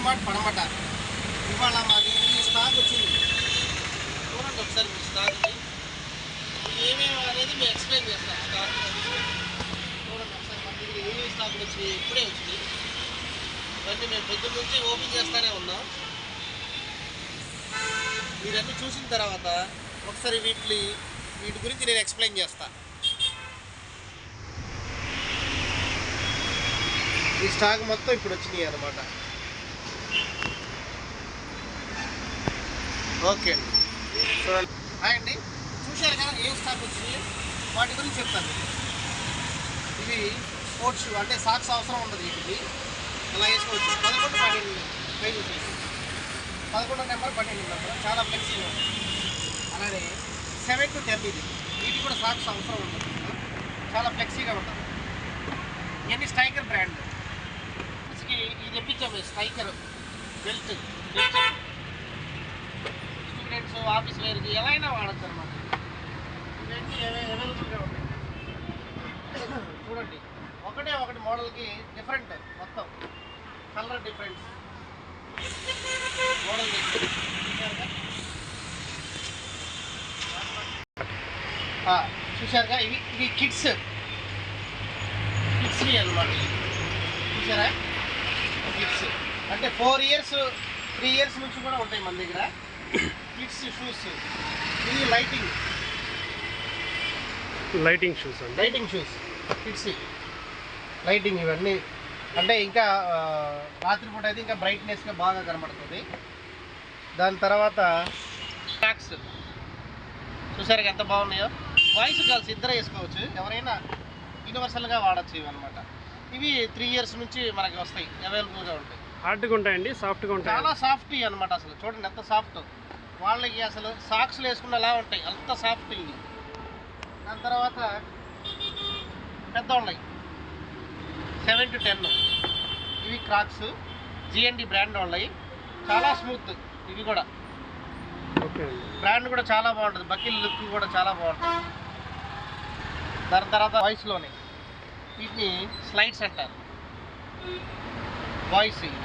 డిమార్ట్ పడమట. ఇవాళ మాది ఈ స్టాక్ వచ్చింది. చూడండి ఒకసారి మీ స్టాక్ని ఏమేమి అనేది మేము ఎక్స్ప్లెయిన్ చేస్తాం. స్టాక్ చూడండి ఒకసారి మన దగ్గర ఏమేమి స్టాకులు వచ్చినాయి, ఇప్పుడే వచ్చినాయి. ఇవన్నీ మేము పొద్దున్న నుంచి ఓపెన్ చేస్తూనే ఉన్నాం. మీరన్నీ చూసిన తర్వాత ఒకసారి వీటి గురించి నేను ఎక్స్ప్లెయిన్ చేస్తాను. ఈ స్టాక్ మొత్తం ఇప్పుడు వచ్చినాయి అన్నమాట. ఓకే అండి, చూడండి. హాయ్ అండి, చూశారు కదా ఏం స్టాక్ వచ్చినాయి, వాటి గురించి చెప్తాను. ఇవి స్పోర్ట్స్ షూ, అంటే సాక్స్ అవసరం ఉండదు. వీటికి అలా వేసుకోవచ్చు. 11, 12 సైజ్ వచ్చేసి 11 నెంబర్ 12 నెంబర్ చాలా ఫ్లెక్సీగా ఉంటుంది. అలానే 7 to 10 ఇది. వీటికి కూడా సాక్స్ అవసరం ఉండదు, చాలా ఫ్లెక్సీగా ఉంటుంది. ఇవన్నీ స్ట్రైకర్ బ్రాండ్. ఇది తెప్పించాము, స్ట్రైకర్ బెల్ట్. స్టూడెంట్స్ ఆఫీస్ వేర్కి ఎలా అయినా వాడచ్చు అనమాట. ఇవన్నీ అవైలబుల్గా ఉంటాయి. చూడండి, ఒకటి మోడల్కి డిఫరెంట్, మొత్తం కలర్ డిఫరెన్స్, మోడల్ చూసారుగా. ఇవి కిడ్స్వి అనమాట. చూసారా, కిడ్స్ అంటే 4 years 3 years నుంచి కూడా ఉంటాయి మన దగ్గర కిడ్స్ షూస్. ఇది లైటింగ్ షూస్ కిడ్స్ లైటింగ్. ఇవన్నీ అంటే ఇంకా రాత్రిపూట అయితే ఇంకా బ్రైట్నెస్గా బాగా కనబడుతుంది. దాని తర్వాత ట్రాక్స్ చూసారు ఎంత బాగున్నాయో. బాయ్స్ గర్ల్స్ ఇద్దరు వేసుకోవచ్చు, ఎవరైనా యూనివర్సల్గా వాడచ్చు ఇవన్నమాట. ఇవి 3 years నుంచి మనకి వస్తాయి, అవైలబుల్గా ఉంటాయి. హార్డ్గా ఉంటాయండి, సాఫ్ట్గా ఉంటాయి, చాలా సాఫ్ట్ అనమాట. అసలు చూడండి ఎంత సాఫ్ట్. వాళ్ళకి అసలు సాక్స్లు వేసుకున్నలా ఉంటాయి, అంత సాఫ్ట్ ఇవి. దాని తర్వాత పెద్దవాళ్ళకి 7 to 10 ఇవి క్రాక్స్, జిఎన్డి బ్రాండ్ వాళ్ళవి. చాలా స్మూత్ ఇవి కూడా. బ్రాండ్ కూడా చాలా బాగుంటుంది, బకిల్ లుక్ కూడా చాలా బాగుంటుంది. దాని తర్వాత బాయ్స్లోనే వీటిని స్లైడ్స్ అంటారు. బాయ్స్ ఇవి